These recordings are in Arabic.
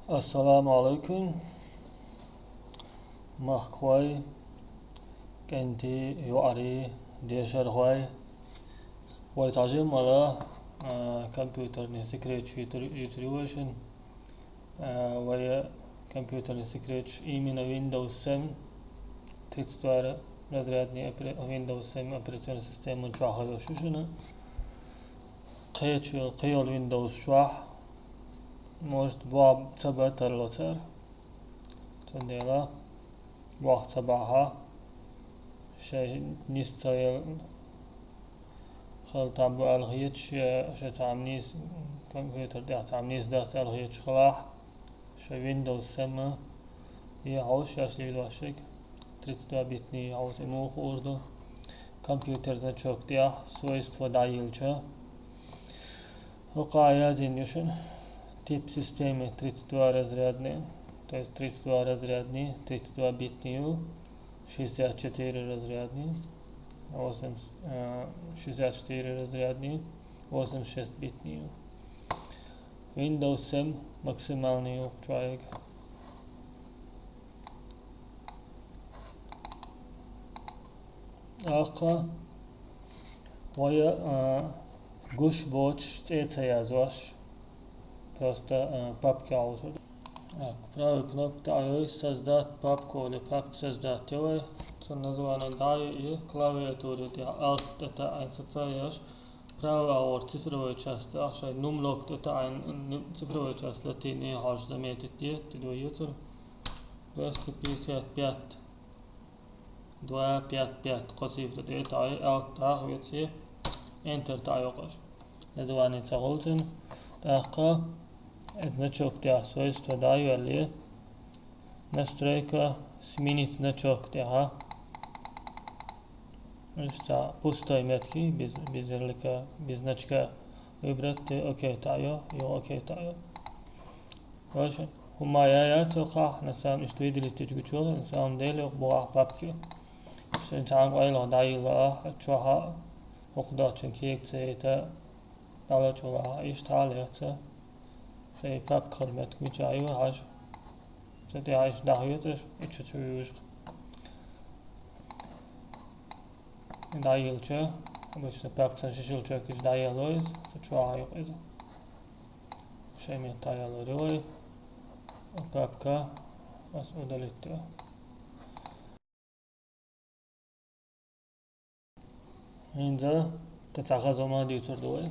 السلام عليكم. مخوي كنتي يواري ديشر هواي ويتعجم على كمبيوتر نسكريتش يتريوشن ويا كمبيوتر نسكريتش إيمينا ويندوز 7 تريتستوار разрядный Windows 7 операционной системы جاها وشوشنا قيل Windows شواح может بواب تبع ترلوتر تنديلا وقت تبعها شيء نستايل خل تعبوا الغيتش شيء تعمنيس كمبيوتر ده تعمنيس ده الغيتش خلاح شيء ويندوز 7 يعوش أشلي دواشك 32 битный عاوز إموخ أوردو كمبيوتر значок ده свойства дайылча وقايا зинюшен тип системы 32 разрядный, то есть 32 разрядный, 32 битный, 64 разрядный, 64 разрядный, 86 битный. Windows 7 максимальный человек. Аха ويا гуш боч цецаязош просто папки аузу. Правой кнопкой создать папку или папку создать его. Это название даю и клавиатуру. Alt это ассоциируешь. Правая ор цифровая часть. Ашай numlock это ein цифровая часть. Латинный хаш заметить где. Ты двоюцер. 255. 255. قصيف ده تاعي alt تاع ويتسي enter تاعي وقش. название تاعولتن تاقا значок тя свойства даю ali настройка сменить значок тя за пустой метки без ярлыка без значка выбрать окей таю и окей таю важно я توقع نسام اشتويد اللي تجوجول نسام ديلي بوع بابكي شن تعم قايل دايل لا تشوها وقداتشن كيك تيتا دالت ولا ايش تعاليت في باب كلمة مجايو هاج تدي عايش داهيتش اتشتويوش دايلچه обычно пап сашишил чекиш дайелоиз тчуа йоиз шеми таялорой папка ас удалить инза تتعخذ ديوتر دوي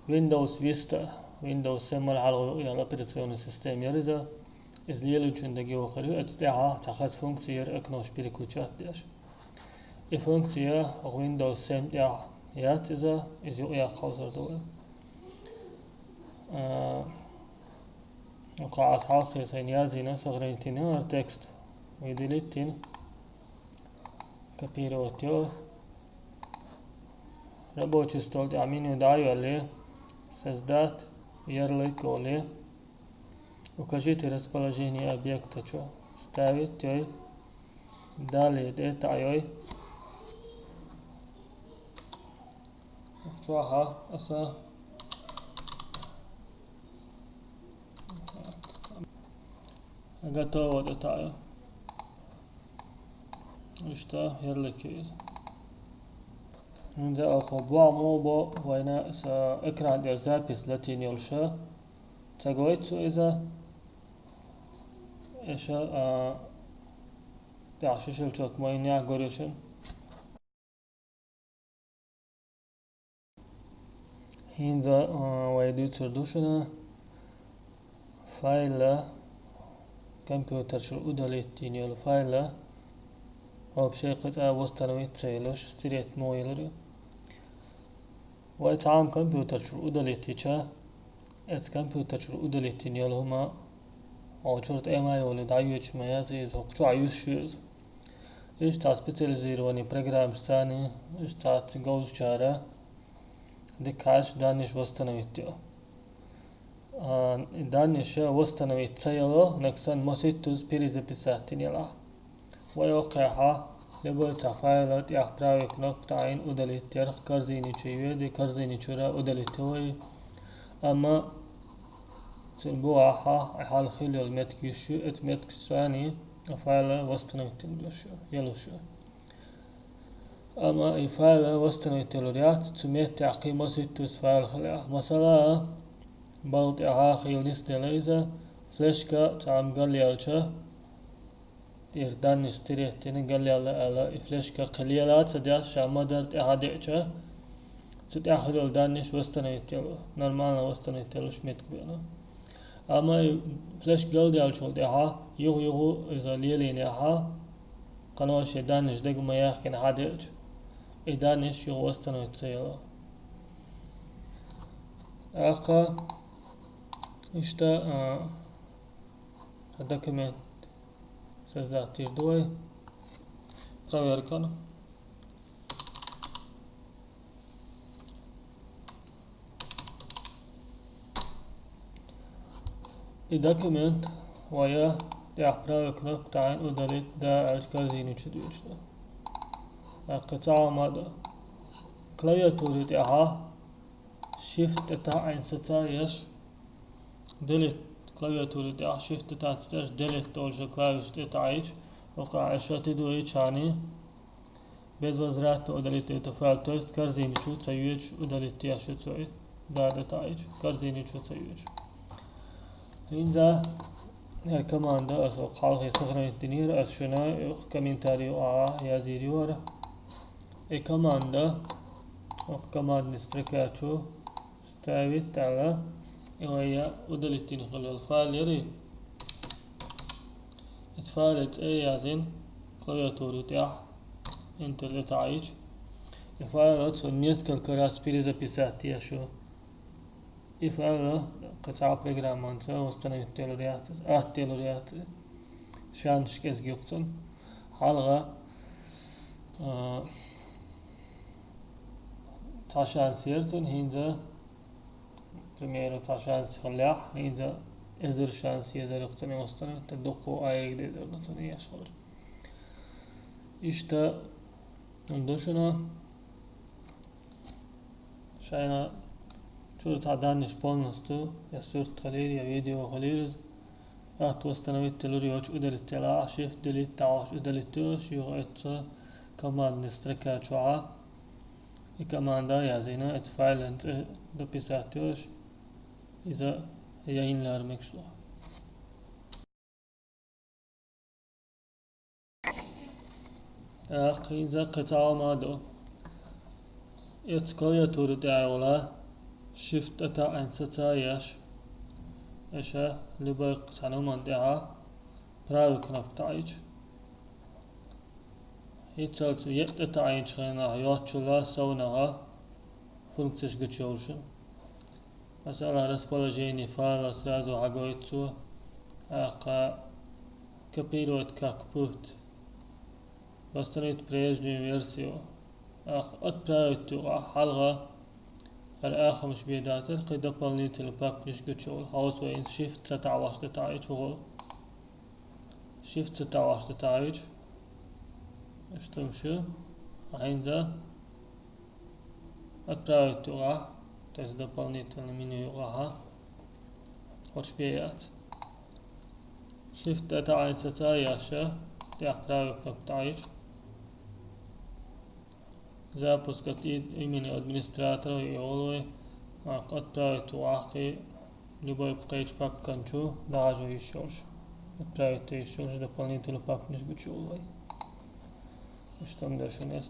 Windows Vista Windows 7 على الأوبراتيون سيستم يرزا إزليل جندگي وخري اتدعى تخذ فونكسير اكنوش بيركوشات ديش فونكسيا Windows 7 ياتزا إزيو يا قوسر دوي وقاعد حاخي سينيازينا صغرينتين ارتكست ويديليتين كابيروتيو рабочий стол аминю даю ali создать ярлык ali укажите расположение объекта что ставить той далее детайой чуаха аса готово детаю и что ярлык есть إذا أخبوا موبو وين سأكران إرزابيس لاتين يلشا تقويت إذا إيش يعشش الشوك ما ينيع قريشن إذا ويدو تردوشنا فايل كمبيوتر شو أدلتين يل فايل أو بشيء قطعة وستنويت سيلوش ستريت مويلري ويتعام كمبيوتر شو أدلتيشا ات كمبيوتر شو أدلتين يلهما أو شرط إما يولي دعيوش ميازيز وقشو عيوش شوز إيش تا سبيتاليزيرواني برنامج ثاني إيش تا تجوز شارع دكاش دانش وستنويتيو دانش وستنويت سيلو نكسن موسيتوز перезаписать يلا ويوقعها لبوتا فايلات يحبراوي كنوكتاين удалить يرخ كارزيني چيوه دي كارزيني چورا удалить توي أما تنبوع حال خلي المتك يشو اتمتك ثاني أفعل وستنا يلوشو أما يفعل وستنا يتلوريات تسميت تعقيم وستوس فعل خلع مثلا بلط خيل نس دليزة فلشكا تعم قليالشا يردان نشتريتين قليال على فلشكا قليالات سديا شامدرت إعادة تتأخذ الدانش وستنا يتلو نورمالنا وستنا يتلو شميت كبيرنا أما فلاش قلدي على شغل ديها يغو إذا ليلين يها قنوش دانش دق ما يحكي حديج دانش يغو وستنا يتسيلا أقا إشتا دوكيمنت سيزدار تير دوي غير كنا document ويا تحبر كنوب تعين ودلت دا أشكال زيني تشدوشنا قطعة ماذا كلاياتوري تاعها شيفت تاع ستا يش دلت كلاياتوري تاع شيفت تاع ستا دلت تولج كلايش تاعيش وقع عشرة دويش يعني bez возврата удалите файл, то есть корзиничу цаюч удалите яшу цой да тайч корзиничу цаюч إنزا الكماندا أسو قاضي صغرى الدنير أسشنا كمنتاريو يازيريورا الكماندا وكمان نستركاتشو ستاويت على إويا ودلتين خلال الفعل يري اتفالت يازين قوياتوري تاح انت اللي تعيش اتفالت ونسك الكراس بيريزا بيساتي شو إفعله قطع برنامجانسا وستنا تيلوريات شان شكس جوكتن حلقة تعشان سيرتن هينزا بريميرو تعشان سخليح هينزا إزر شانس يزر يقتني وستنا تدقو آيه جديد نتني يشغل إشتا ندوشنا شاينا شو تعدانش полностью я сорт خليل يا فيديو خليل وستنويت تلوري وش أدل التلا شيف دليت تعاش أدل التوش يغيت كمان نستركات شعاع كمان دا يازينا اتفاعل انت دبيساتوش إذا هي إن لار مكشلو إذا قطعة ما دو يتكوية تورد عولا شيفت أتا أنستا ياش إشا لباق تانو مندعا براو كنف تعيش يتسالت يت أتا عينش خينا يوتشولا سونها فونكسيش گچولشن مثلا расположение файла сразу агоицу ака копировать как путь восстановить прежнюю версию отправить حلقة الآخر مش بيداتر قد дополнительный пап مش قتشول هاوس وين شيفت ستعواش تتعيش هو شيفت ستعواش تتعيش اشتمشو عند отправить туда то есть дополнительно меню угаха хоч беят شيفت تعيش ستعيش отправить как تعيش запускать имени администратора и олой отправить уахи любой пейдж пап кончу даже еще же отправить еще же дополнительный пап не сгучу олой что дальше не